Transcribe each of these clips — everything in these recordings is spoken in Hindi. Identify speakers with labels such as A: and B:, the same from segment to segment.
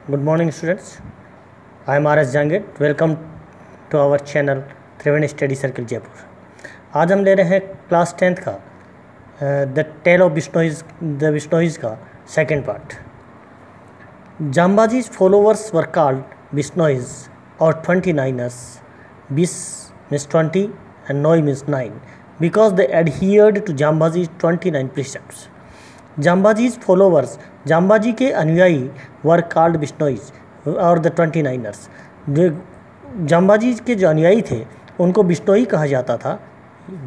A: Good morning students. I am R.S. Jangid. Welcome to our channel Triveni study circle Jaipur. आज हम ले रहे हैं क्लास 10th का द टेल ऑफ बिश्नोईज़ का second part. Jambaji's followers were called Bishnois और 29ers, 20 means 20 and Noi means 9 because they adhered to Jambaji's 29 precepts. Jambaji's followers, Jambaji के अनुयायी वर कॉल्ड बिश्नोईज़ और द 29ers। जो जाम्बाजी के जो अनुयायी थे उनको बिश्नोई कहा जाता था।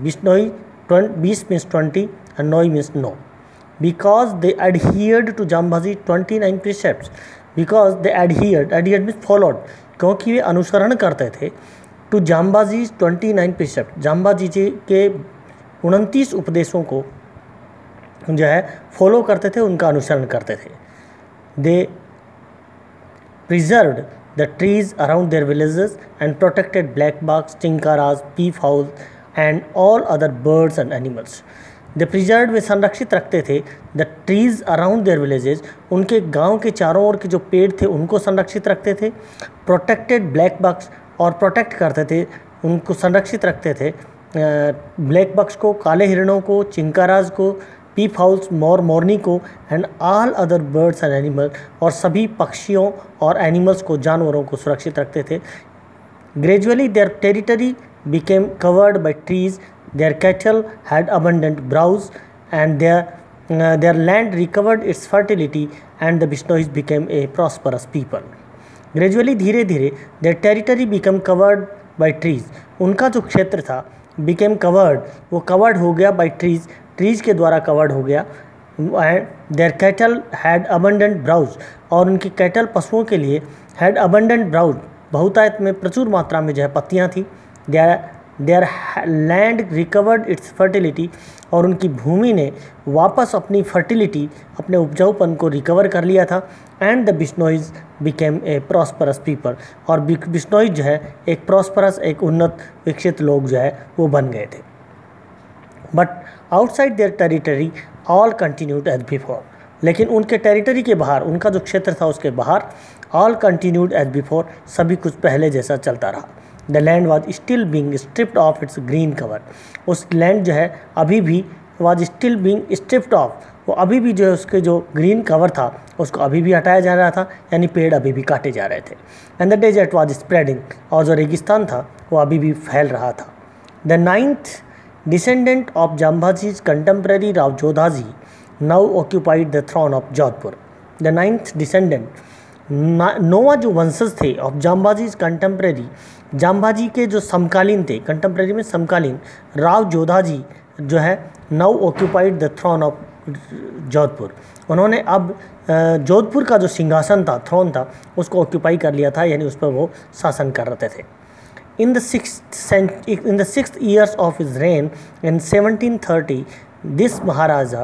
A: Bishnoi 20 means 20 and noi means no because they adhered to Jambaji 29 precepts. Because they adhered means followed, क्योंकि वे अनुसरण करते थे टू जाम्बाजी 29 प्रिसेप्ट, जाम्बाजी जी के 29 उपदेशों को जो है फॉलो करते थे, उनका अनुसरण करते थे। दे preserved the trees around their villages and protected black bucks, chinkaras, peafowls and all other birds and animals. They preserved, वे संरक्षित रखते थे the trees around their villages, उनके गांव के चारों ओर के जो पेड़ थे उनको संरक्षित रखते थे। protected black bucks, और प्रोटेक्ट करते थे, उनको संरक्षित रखते थे ब्लैक बक्स को, काले हिरणों को, चिंकाराज को, पी फाउल्स मोर मोरनी को and all other birds and animal, और सभी पक्षियों और एनिमल्स को, जानवरों को सुरक्षित रखते थे। Gradually their territory became covered by trees, their cattle had abundant browse and their land recovered its fertility and the Bishnois became a prosperous people. Gradually धीरे धीरे their territory become covered by trees, उनका जो क्षेत्र था बिकेम कवर्ड, वो कवर्ड हो गया बाय ट्रीज, ट्रीज़ के द्वारा कवर्ड हो गया। And their cattle had abundant browse, और उनकी कैटल पशुओं के लिए हैड अबंडेंट ब्राउज, बहुतायत में प्रचुर मात्रा में जो है पत्तियाँ थी। There land recovered its fertility, और उनकी भूमि ने वापस अपनी फर्टिलिटी, अपने उपजाऊपन को रिकवर कर लिया था। And the Bishnois became a prosperous people, और बिश्नोईज जो है एक प्रॉस्परस, एक उन्नत विकसित लोग जो है वो बन गए थे। But outside their territory all continued as before, लेकिन उनके टेरिटरी के बाहर, उनका जो क्षेत्र था उसके बाहर ऑल कंटिन्यूड एज बिफोर, सभी कुछ पहले जैसा चलता रहा। The land was still being stripped of its green cover, उस लैंड जो है अभी भी was still being stripped of, वो अभी भी जो है उसके जो ग्रीन कवर था उसको अभी भी हटाया जा रहा था, यानी पेड़ अभी भी काटे जा रहे थे। And the desert was spreading, और जो रेगिस्तान था वो अभी भी फैल रहा था। The 9th descendant of Jambaji's contemporary Rao Jodhaji now occupied the throne of Jodhpur. The 9th descendant, 9वां जो वंशज थे ऑफ जाम्बाजीज कंटेम्प्रेरी, जाम्बाजी के जो समकालीन थे, कंटेम्प्रेरी में समकालीन, राव जोधाजी जो है now occupied the throne of Jodhpur, उन्होंने अब जोधपुर का जो सिंहासन था, थ्रोन था, उसको ऑक्यूपाई कर लिया था, यानी उस पर वो शासन कर रहे थे। In the 6th years of his reign in 1730, this Maharaja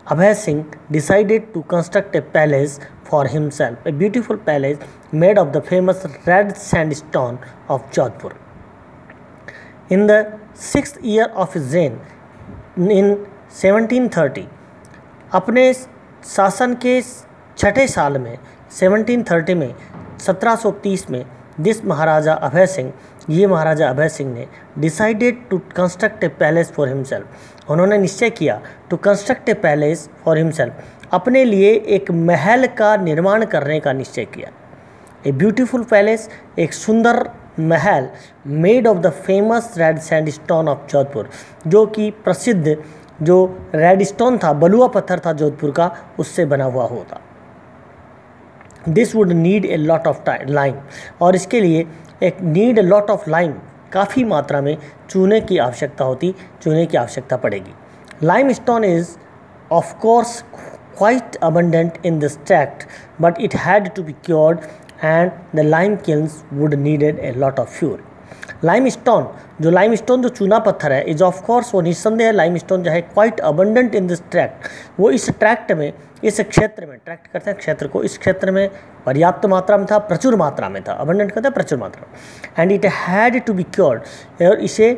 A: Abhay Singh decided to construct a palace for himself, a beautiful palace made of the famous red sandstone of Jodhpur. In the 6th year of his reign in 1730, अपने शासन के छठे साल में 1730 में 1730 में दिस महाराजा अभय सिंह, ये महाराजा अभय सिंह ने decided to construct a palace for himself, उन्होंने निश्चय किया to construct a palace for himself, अपने लिए एक महल का निर्माण करने का निश्चय किया। ए ब्यूटीफुल पैलेस, एक सुंदर महल, made of the famous red sandstone of Jodhpur, जो कि प्रसिद्ध जो रेड स्टोन था, बलुआ पत्थर था जोधपुर का, उससे बना हुआ होता। This would need a lot of lime, और इसके लिए एक need a lot of lime, काफ़ी मात्रा में चूने की आवश्यकता होती, चूने की आवश्यकता पड़ेगी। Limestone is of course quite abundant in this tract, but it had to be cured and the lime kilns would needed a lot of fuel. Limestone जो चूना पत्थर है, इज ऑफ कोर्स, वो निस्संदेह लाइम स्टोन जो है quite abundant in this tract, वो इस ट्रैक्ट में, इस क्षेत्र में, ट्रैक्ट करते हैं क्षेत्र को, इस क्षेत्र में पर्याप्त मात्रा में था, प्रचुर मात्रा में था, अबंडेंट कहते हैं प्रचुर मात्रा, and it had to be cured, और इसे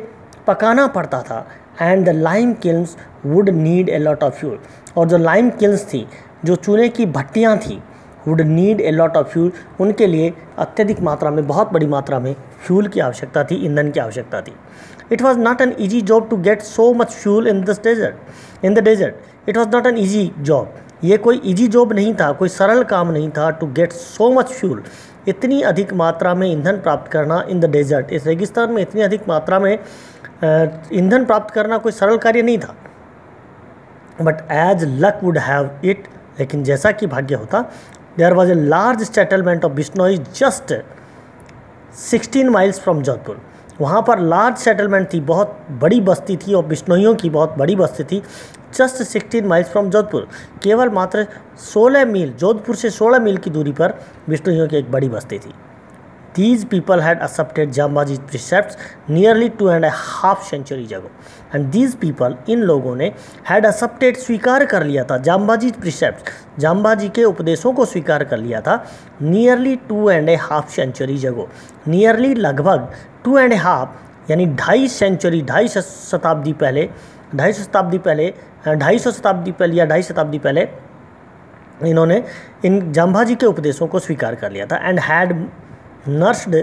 A: पकाना पड़ता था। And the lime kilns would need a lot of fuel, और जो लाइम किल्स थी, जो चूने की भट्टियाँ थी, would need a lot of fuel, उनके लिए अत्यधिक मात्रा में, बहुत बड़ी मात्रा में फ्यूल की आवश्यकता थी, ईंधन की आवश्यकता थी। It was not an easy job to get so much fuel in the desert. It was not an easy job, ये कोई ईजी जॉब नहीं था, कोई सरल काम नहीं था। To get so much fuel, इतनी अधिक मात्रा में ईंधन प्राप्त करना इन द डेजर्ट, इस रेगिस्तान में इतनी अधिक मात्रा में ईंधन प्राप्त करना कोई सरल कार्य नहीं था। But as luck would have it, लेकिन जैसा कि भाग्य होता, there was a large settlement of Bishnoi just 16 miles from Jodhpur. वहाँ पर लार्ज सेटलमेंट थी, बहुत बड़ी बस्ती थी, और बिश्नोइयों की बहुत बड़ी बस्ती थी, जस्ट 16 माइल्स फ्रॉम जोधपुर, केवल मात्र 16 मील, जोधपुर से 16 मील की दूरी पर बिश्नोइयों की एक बड़ी बस्ती थी। These people had accepted Jambaji's precepts nearly 2.5 centuries ago. And these people, इन लोगों ने had accepted, स्वीकार कर लिया था, जाम्बाजी precepts, जाम्बाजी के उपदेशों को स्वीकार कर लिया था, nearly 2.5 centuries ago. Nearly लगभग 2.5 यानी 2.5 सेंचुरी, 2.5 शताब्दी पहले, 2.5 शताब्दी पहले, 250 शताब्दी पहले या 2.5 शताब्दी पहले इन्होंने इन जाम्बाजी के उपदेशों को स्वीकार कर लिया था। And had nursed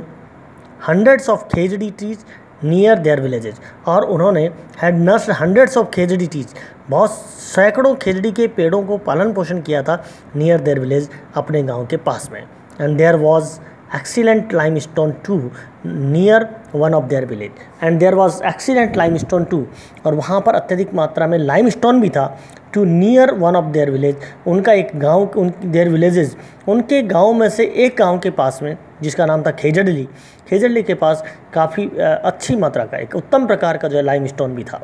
A: hundreds of khejri trees near their villages, और उन्होंने had nursed hundreds of khejri trees, बहुत सैकड़ों खेजड़ी के पेड़ों को पालन पोषण किया था, नियर देयर विलेज, अपने गांव के पास में। And there was excellent limestone too near one of their village, and there was excellent limestone too, और वहाँ पर अत्यधिक मात्रा में लाइमस्टोन भी था, too near one of their village, उनका एक गांव, देयर विलेजेस, उनके गांव में से एक गांव के पास में, जिसका नाम था खेजड़ली, खेजड़ली के पास काफ़ी अच्छी मात्रा का, एक उत्तम प्रकार का जो है लाइमस्टोन भी था।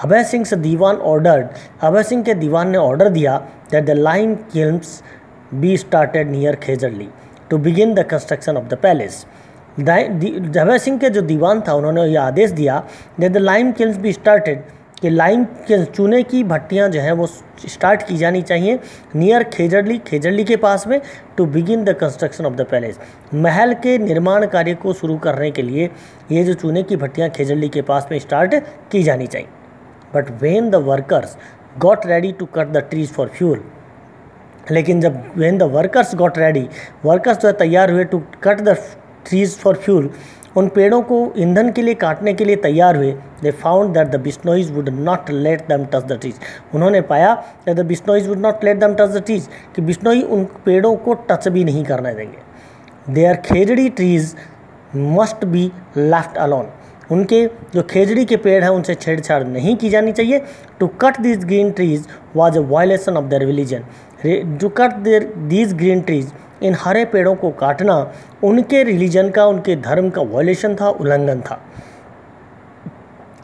A: अभय सिंह से दीवान ऑर्डर्ड, अभय सिंह के दीवान ने ऑर्डर दिया that the lime kilns be started near Khejarli to begin the construction of the palace. Abhay Singh के जो दीवान था, उन्होंने यह आदेश दिया that the lime kilns be started, कि लाइम के चूने की भट्टियां जो हैं वो स्टार्ट की जानी चाहिए, नियर खेजड़ली, खेजड़ली के पास में, to begin the construction of the palace, महल के निर्माण कार्य को शुरू करने के लिए ये जो चूने की भट्टियां खेजड़ली के पास में स्टार्ट की जानी चाहिए। But when the workers got ready to cut the trees for fuel, लेकिन जब when the workers got ready, workers जो है तैयार हुए, to cut the trees for fuel, उन पेड़ों को ईंधन के लिए काटने के लिए तैयार हुए, they found that the Bishnois would not let them touch the trees, उन्होंने पाया that the Bishnois would not let them touch the trees, कि बिश्नोई उन पेड़ों को टच भी नहीं करने देंगे। Their khejri trees must be left alone, उनके जो खेजड़ी के पेड़ हैं उनसे छेड़छाड़ नहीं की जानी चाहिए। To cut this green trees was a violation of their religion, to cut their these green trees, इन हरे पेड़ों को काटना उनके रिलीजन का, उनके धर्म का वायलेशन था, उल्लंघन था।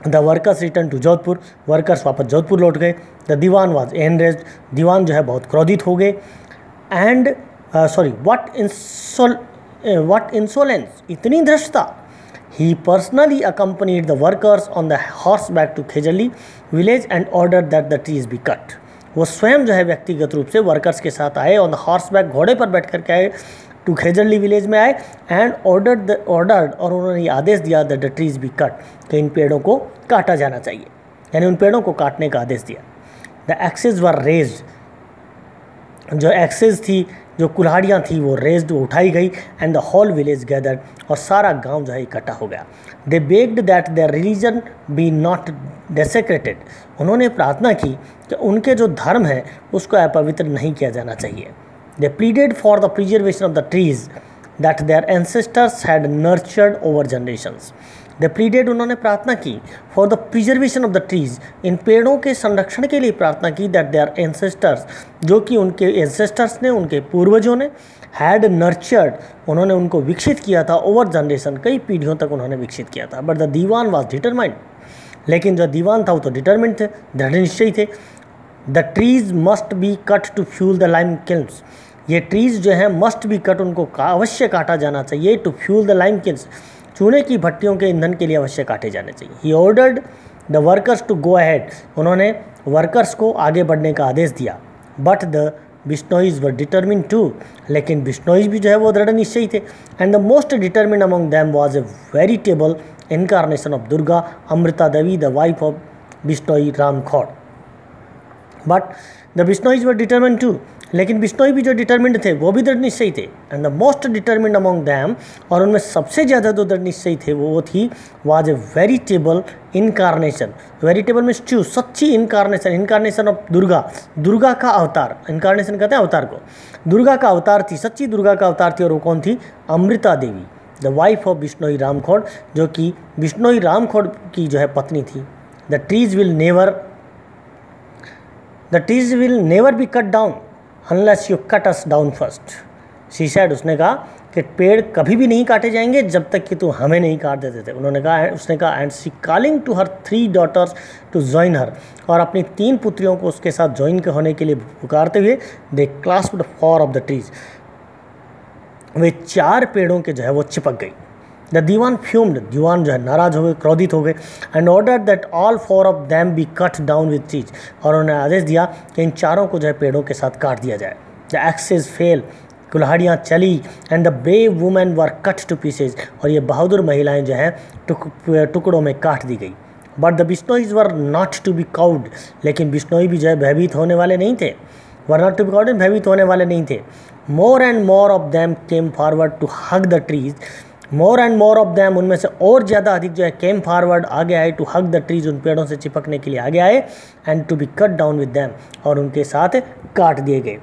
A: The workers return to Jodhpur, workers वापस जोधपुर लौट गए। The Dewan was enraged, Dewan जो है बहुत क्रोधित हो गए। एंड व्हाट इंसोलेंस, इतनी धृष्टता। He personally accompanied the workers on the horse back to Khejarli village and order that the trees be cut, वो स्वयं जो है व्यक्तिगत रूप से वर्कर्स के साथ आए, ऑन द हॉर्स बैक, घोड़े पर बैठ करके आए, टू खेजड़ली विलेज में आए, एंड ऑर्डर्ड, और उन्होंने आदेश दिया that the trees be cut, कि इन पेड़ों को काटा जाना चाहिए, यानी उन पेड़ों को काटने का आदेश दिया। द एक्सेस वर रेज्ड, जो एक्सेस थी, जो कुल्हाड़ियाँ थी, वो रेज्ड, उठाई गई, and the whole village gathered, और सारा गांव जो है इकट्ठा हो गया। They begged that their religion be not desecrated, उन्होंने प्रार्थना की कि उनके जो धर्म है उसको अपवित्र नहीं किया जाना चाहिए। They pleaded for the preservation of the trees that their ancestors had nurtured over generations, they pleaded, उन्होंने प्रार्थना की, for the preservation of the trees, इन पेड़ों के संरक्षण के लिए प्रार्थना की, दैट देयर एंसेस्टर्स, जो कि उनके एंसेस्टर्स ने, उनके पूर्वजों ने, हैड नर्चर्ड, उन्होंने उनको विकसित किया था, ओवर जनरेशन, कई पीढ़ियों तक उन्होंने विकसित किया था। But the Dewan was determined, लेकिन जो दीवान था वो तो डिटरमिन्ड थे, दृढ़ निश्चयी थे। The trees must be cut to fuel the lime kilns, ये ट्रीज जो हैं मस्ट बी कट, उनको अवश्य काटा जाना चाहिए, टू फ्यूल द लाइम किल्न्स, चूने की भट्टियों के ईंधन के लिए अवश्य काटे जाने चाहिए। He ordered the workers to go ahead, उन्होंने वर्कर्स को आगे बढ़ने का आदेश दिया। But the Bishnois were determined to, लेकिन बिश्नोइज भी जो है वो दृढ़ निश्चयी थे। And the most determined among them was a veritable incarnation of Durga, Amrita Devi, the wife of Bishnoi Ramkhod. But the Bishnois were determined too, लेकिन बिश्नोई भी जो डिटर्मिंड थे वो भी दृढ़ निश्चयी थे। And the most determined among them, और उनमें सबसे ज़्यादा जो दृढ़ निश्चयी थे वो थी was a veritable incarnation. Veritable means true, सच्ची incarnation, incarnation of Durga, Durga का अवतार, इनकारनेशन कहते हैं अवतार को, दुर्गा का अवतार थी, सच्ची दुर्गा का अवतार थी। और वो कौन थी? Amrita Devi, the wife of Bishnoi रामखोड़, जो कि बिश्नोई रामखोड़ की जो है पत्नी थी। The trees will never be cut down unless you cut us down first, she said, उसने कहा कि पेड़ कभी भी नहीं काटे जाएंगे जब तक कि तू हमें नहीं काट देते थे। उसने कहा and she calling to her 3 daughters to join her, और अपनी 3 पुत्रियों को उसके साथ ज्वाइन होने के लिए पुकारते हुए दे क्लास्प्ड 4 ऑफ द ट्रीज, वे 4 पेड़ों के जो है वो चिपक गई। द दीवान फ्यूम्ड, दीवान जो है नाराज हो गए, क्रोधित हो गए। And order that all 4 of them be cut down with trees, और उन्होंने आदेश दिया कि इन 4 को जो है पेड़ों के साथ काट दिया जाए। द एक्सेस फेल, कुल्हाड़ियाँ चली। And the brave women were cut to pieces, और ये बहादुर महिलाएं जो हैं टुकड़ों में काट दी गई। But the Bishnois were not to be cowed, लेकिन बिश्नोई भी जो है भयभीत होने वाले नहीं थे, were not to be cowed, भयभीत होने वाले नहीं थे। More and more of them came forward to hug the trees, more and more of them, उनमें से और ज़्यादा अधिक जो है केम फॉरवर्ड, आगे आए, टू हग द ट्रीज, उन पेड़ों से चिपकने के लिए आगे आए। And to be cut down with them, और उनके साथ काट दिए गए।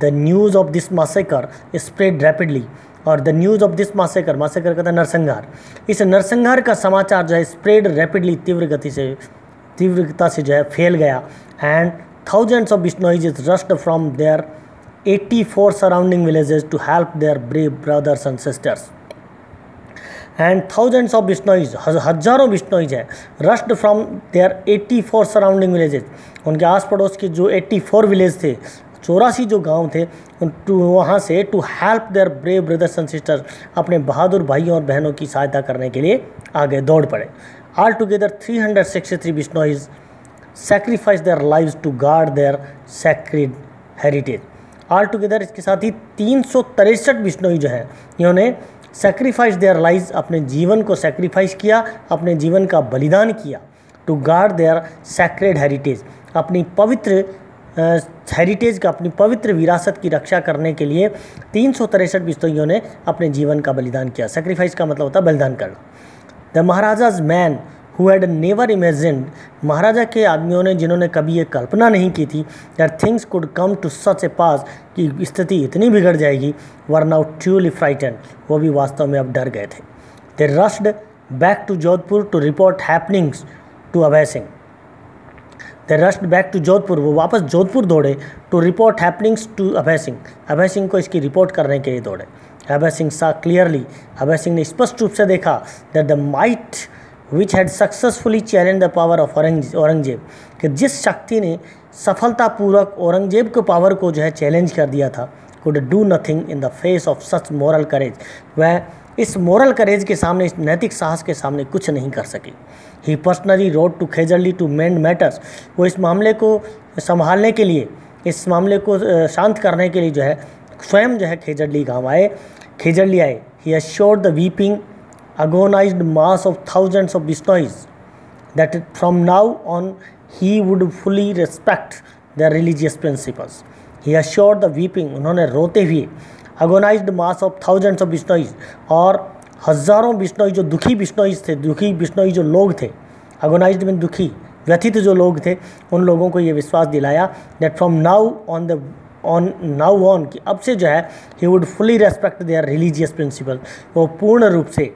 A: The news of this massacre spread rapidly, और the news of this massacre, massacre कहता है नरसंहार, इस नरसंहार का समाचार जो है स्प्रेड रैपिडली, तीव्रता से जो है फैल गया। And thousands of Bishnois rushed from their 84 surrounding villages to help their brave brothers and sisters. And thousands of Bishnois, हज़ारों बिश्नोईज है, rushed from their 84 surrounding villages, उनके आस पड़ोस के जो 84 विलेज थे, 84 जो गांव थे, वहाँ से to help their brave brothers and sisters, अपने बहादुर भाइयों और बहनों की सहायता करने के लिए आगे दौड़ पड़े। All together 363 बिश्नोईज sacrifice their lives to guard their sacred heritage। All together इसके साथ ही 363 बिश्नोई जो हैं, इन्होंने सेक्रीफाइस देयर लाइव्स, अपने जीवन को सेक्रीफाइस किया, अपने जीवन का बलिदान किया, to guard their sacred heritage, अपनी पवित्र हेरिटेज का, अपनी पवित्र विरासत की रक्षा करने के लिए 363 बिश्नोइयों ने अपने जीवन का बलिदान किया। सेक्रीफाइस का मतलब होता है बलिदान करना। The maharaja's men who had never imagined, महाराजा के आदमियों ने जिन्होंने कभी ये कल्पना नहीं की थी that things could come to such a pass, कि स्थिति इतनी बिगड़ जाएगी, वर नाउ ट्रूली फ्राइटेंड, वो भी वास्तव में अब डर गए थे। They rushed back to Jodhpur to report happenings to Abhay Singh, they rushed back to Jodhpur, वो वापस जोधपुर दौड़े, to report happenings to Abhay Singh, Abhay Singh को इसकी रिपोर्ट करने के लिए दौड़े। अभय सिंह सा क्लियरली, अभय सिंह ने स्पष्ट रूप से देखा that the might which had successfully challenge the power of Aurangzeb, कि जिस शक्ति ने सफलतापूर्वक औरंगजेब के पावर को जो है चैलेंज कर दिया था, could do nothing in the face of such moral courage, वह इस मॉरल करेज के सामने, इस नैतिक साहस के सामने कुछ नहीं कर सकी। He personally rode to Khejarli to mend matters, वो इस मामले को संभालने के लिए, इस मामले को शांत करने के लिए जो है स्वयं जो है खेजड़ली गाँव आए, खेजड़ली आए। He assured the weeping agonized mass of thousands of Bishnois that from now on he would fully respect their religious principles। He assured the weeping, उन्होंने रोते हुए agonized mass of thousands of Bishnois, और हज़ारों बिश्नोई जो दुखी बिश्नोई थे, दुखी बिश्नोई जो लोग थे, agonized में दुखी, व्यथित जो लोग थे, उन लोगों को ये विश्वास दिलाया that from now on कि अब से जो है he would fully respect their religious principles, वो पूर्ण रूप से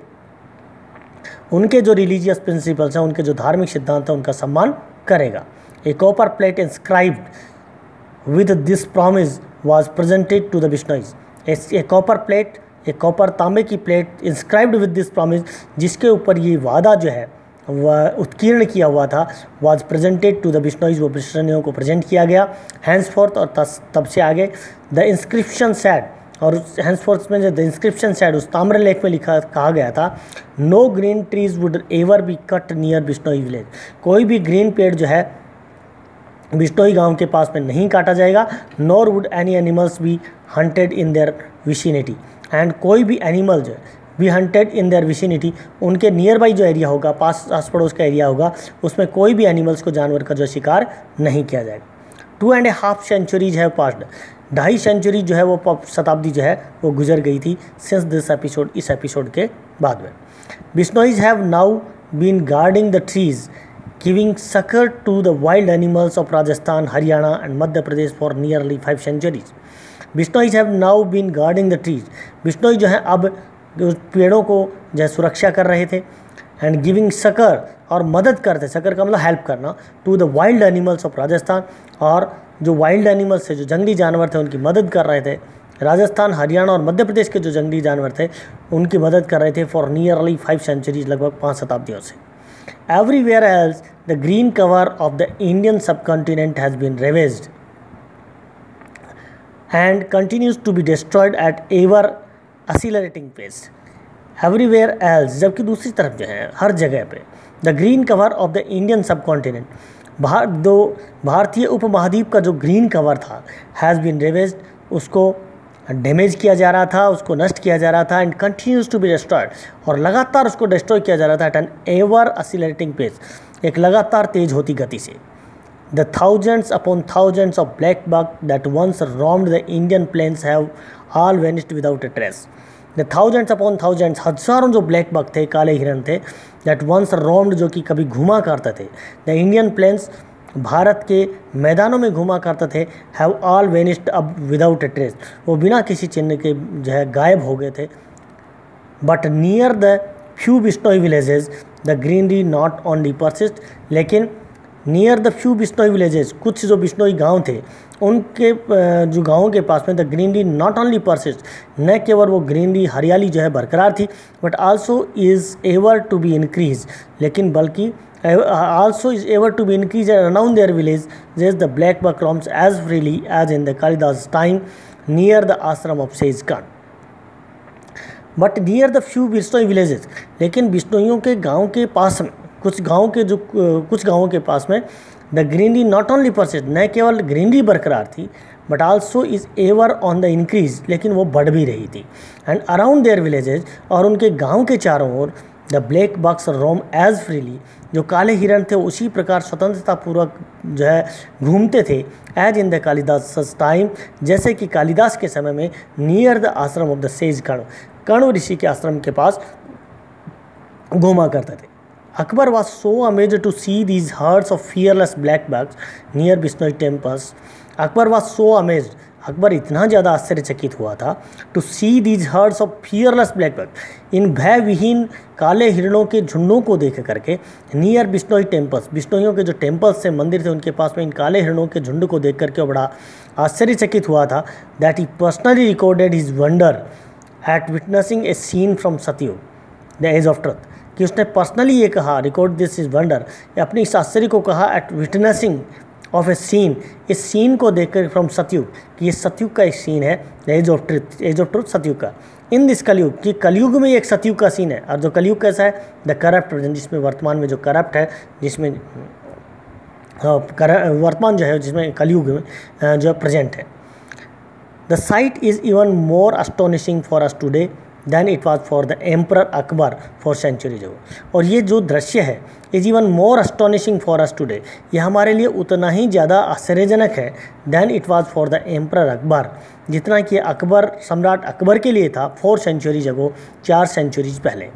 A: उनके जो रिलीजियस प्रिंसिपल्स हैं, उनके जो धार्मिक सिद्धांत हैं, उनका सम्मान करेगा। A copper plate inscribed with this promise was presented to the Bishnois. A copper plate, एक कॉपर तांबे की plate inscribed with this promise, जिसके ऊपर ये वादा जो है वह उत्कीर्ण किया हुआ था, वाज प्रेजेंटेड टू द बिश्नोईज, वो बिश्नोइयों को प्रेजेंट किया गया। हैंसफोर्थ, और तब से आगे द इंस्क्रिप्शन सैड, और हैंसफोर्थ में जो द इंस्क्रिप्शन सैड, उस ताम्रलेख में कहा गया था, no green trees would ever be cut near Bishnoi village, कोई भी ग्रीन पेड़ जो है बिश्नोई गांव के पास में नहीं काटा जाएगा। Nor would any animals be hunted in their vicinity, and कोई भी एनिमल जो है be hunted in their vicinity, उनके नियर बाई जो एरिया होगा, आस पड़ोस का एरिया होगा, उसमें कोई भी एनिमल्स को, जानवर का जो शिकार नहीं किया जाएगा। 2.5 centuries have passed, 2.5 सेंचुरी जो है वो शताब्दी जो है वो गुजर गई थी सिंस दिस एपिसोड, इस एपिसोड के बाद में। Bishnois have now been guarding the trees giving succour to the wild animals of Rajasthan, Haryana and Madhya Pradesh for nearly 5 centuries. Bishnois have now been guarding the trees, Bishnoi जो है अब पेड़ों को जो है सुरक्षा कर रहे थे, एंड गिविंग सक्कर और मदद करते, सक्कर का मतलब हेल्प करना, to the wild animals of Rajasthan, और जो वाइल्ड एनिमल्स थे, जो जंगली जानवर थे, उनकी मदद कर रहे थे। राजस्थान, हरियाणा और मध्य प्रदेश के जो जंगली जानवर थे उनकी मदद कर रहे थे फॉर नियरली 5 सेंचुरीज, लगभग 5 शताब्दियों से। Everywhere else the green cover of the Indian subcontinent has been ravaged and continues to be destroyed at ever accelerating pace. Everywhere else, जबकि दूसरी तरफ जो है हर जगह पे, the green cover of the Indian subcontinent, भारतीय उपमहाद्वीप का जो ग्रीन कवर था, हैज़ बीन रेवेज्ड, उसको डैमेज किया जा रहा था, उसको नष्ट किया जा रहा था, and continues to be destroyed, और लगातार उसको डिस्ट्रॉय किया जा रहा था at an ever accelerating pace, एक लगातार तेज होती गति से। The thousands upon thousands of blackbuck that once roamed the Indian plains have all vanished without a trace. The thousands upon thousands, हजारों जो ब्लैक बक थे, काले हिरन थे, दैट वंस रोम्ड, जो कि कभी घुमा करते थे, द इंडियन प्लेन्स, भारत के मैदानों में घुमा करते थे, हैव ऑल वेनिस्ड अब विदाउट अ ट्रेस, वो बिना किसी चिन्ह के जो है गायब हो गए थे। But near the few Bishnoi villages the greenery not only persist, लेकिन near the few Bishnoi villages, कुछ जो बिश्नोई गांव थे, उनके जो गाँवों के पास में the greenery not only persist, न केवल वो ग्रीनरी हरियाली जो है बरकरार थी, but also is ever to be increase, लेकिन बल्कि also is able to be increased around their village, where the black buck roams as freely as in the Kalidas time near the ashram of Sage Khan. But near the few Bishnoi villages, लेकिन बिश्नोइयों के गांव के पास में, कुछ गांवों के पास में the greenery not only persist, न केवल ग्रीनरी बरकरार थी, but also is ever on the increase, लेकिन वो बढ़ भी रही थी। एंड अराउंड देयर विलेजेज, और उनके गाँव के चारों ओर, the black bucks roam as freely, जो काले हिरण थे उसी प्रकार स्वतंत्रतापूर्वक जो है घूमते थे, as in the Kalidas time, जैसे कि कालिदास के समय में, near the ashram of the sage Kanva ऋषि के आश्रम के पास घूमा करते थे। Akbar was so amazed to see these herds of fearless black bucks near Bishnoi temples. Akbar was so amazed, Akbar इतना ज़्यादा आश्चर्यचकित हुआ था, to see these herds of fearless black buck, इन भय विहीन काले हिरणों के झुंडों को देख करके, नियर बिश्नोई टेम्पल्स, बिश्नोइयों के जो टेम्पल्स से मंदिर थे उनके पास में इन काले हिरणों के झुंड को देख करके बड़ा आश्चर्यचकित हुआ था। That he personally recorded his wonder at witnessing a scene from Satyuga the age of truth, कि उसने पर्सनली ये कहा, रिकॉर्ड दिस इज वंडर, अपनी इस आश्चर्य को कहा at witnessing of a scene, इस सीन को देखकर फ्रॉम सतयुग, कि ये सतयुग का एक सीन है, एज ऑफ ट्रुथ सतयुग का, इन दिस कलयुग, कि कलयुग में एक सतयुग का सीन है। और जो कलयुग कैसा है, द करप्ट, जिसमें वर्तमान में जो करप्ट है, जिसमें वर्तमान जो है, जिसमें कलयुग में जो प्रेजेंट है। The sight is even more astonishing for us today than it was for the emperor Akbar for centuries ago. और ये जो दृश्य है, is even more astonishing for us today, ये हमारे लिए उतना ही ज़्यादा आश्चर्यजनक है, than it was for the emperor Akbar, जितना कि अकबर, सम्राट अकबर के लिए था 4 सेंचुरीज अगो, 4 सेंचुरीज पहले।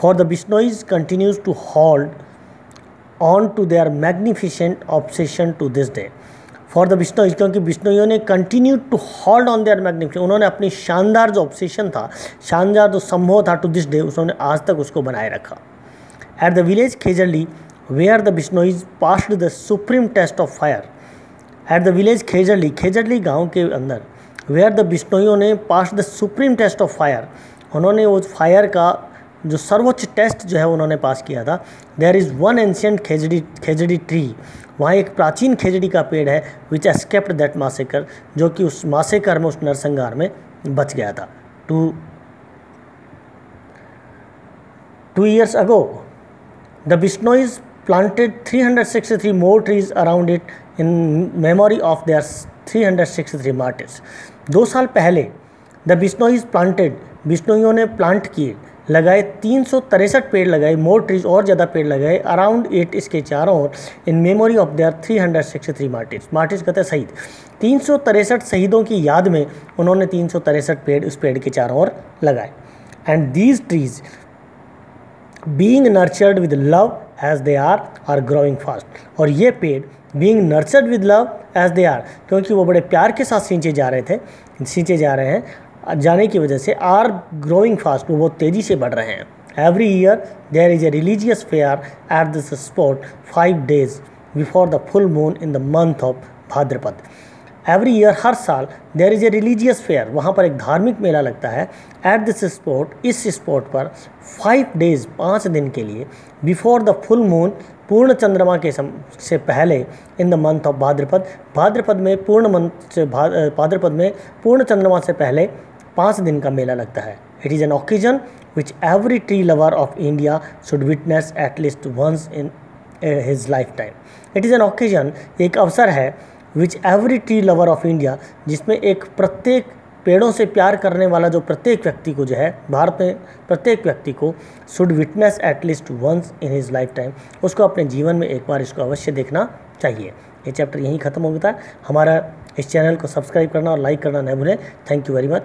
A: For the Bishnois continues to hold on to their magnificent obsession to this day. For the Bishnois, क्योंकि बिश्नोइयों ने continue to hold on their magnificent, उन्होंने अपनी शानदार जो ऑब्सेशन था, शानदार जो संभव था टू दिस डे, उन्होंने आज तक उसको बनाए रखा। At the village Khejarli where the Bishnois passed the supreme test of fire, at the village Khejarli, Khejarli गाँव के अंदर, वेयर द बिश्नोइयों ने passed the supreme test of fire, उन्होंने वो फायर का जो सर्वोच्च टेस्ट जो है उन्होंने पास किया था। There is one ancient khejri tree, वहाँ एक प्राचीन खेजड़ी का पेड़ है, विच एस्केप्ड दैट मासेकर, जो कि उस मासेकर में, उस नरसंहार में बच गया था। 2 years ago the Bishnois planted 363 more trees around it in memory of their 363 martyrs। 2 साल पहले द बिश्नोईज प्लांटेड, बिश्नोइयों ने प्लांट किए, लगाए 363 पेड़ लगाए, मोर ट्रीज और ज़्यादा पेड़ लगाए अराउंड इट, इसके चारों ओर, इन मेमोरी ऑफ देयर 363 मार्टिर्स। मार्टिर्स कहते हैं शहीद। 363 शहीदों की याद में उन्होंने 363 पेड़ उस पेड़ के चारों ओर लगाए। And these trees being nurtured with love as they are growing fast. और ये पेड़ being nurtured with love as they are, क्योंकि वो बड़े प्यार के साथ सींचे जा रहे हैं, जाने की वजह से आर ग्रोइंग फास्ट, वो बहुत तेज़ी से बढ़ रहे हैं। Every year there is a religious fair at this spot 5 days before the full moon in the month of Bhadrapad. Every year, हर साल, there is a religious fair, वहाँ पर एक धार्मिक मेला लगता है। एट दिस स्पॉट, इस स्पॉट पर 5 days 5 दिन के लिए, बिफोर द फुल मून, पूर्ण चंद्रमा के से पहले, इन द मंथ ऑफ भाद्रपद, भाद्रपद में पूर्ण चंद्रमा से पहले 5 दिन का मेला लगता है। It is an occasion which every tree lover of India should witness at least once in his life time. It is an occasion, एक अवसर है, which every tree lover of India, जिसमें एक प्रत्येक पेड़ों से प्यार करने वाला जो प्रत्येक व्यक्ति को जो है, भारत में प्रत्येक व्यक्ति को, should witness at least once in his life time, उसको अपने जीवन में एक बार इसको अवश्य देखना चाहिए। ये चैप्टर यहीं ख़त्म हो गया था। हमारा इस चैनल को सब्सक्राइब करना और लाइक करना न भूलें। Thank you very much.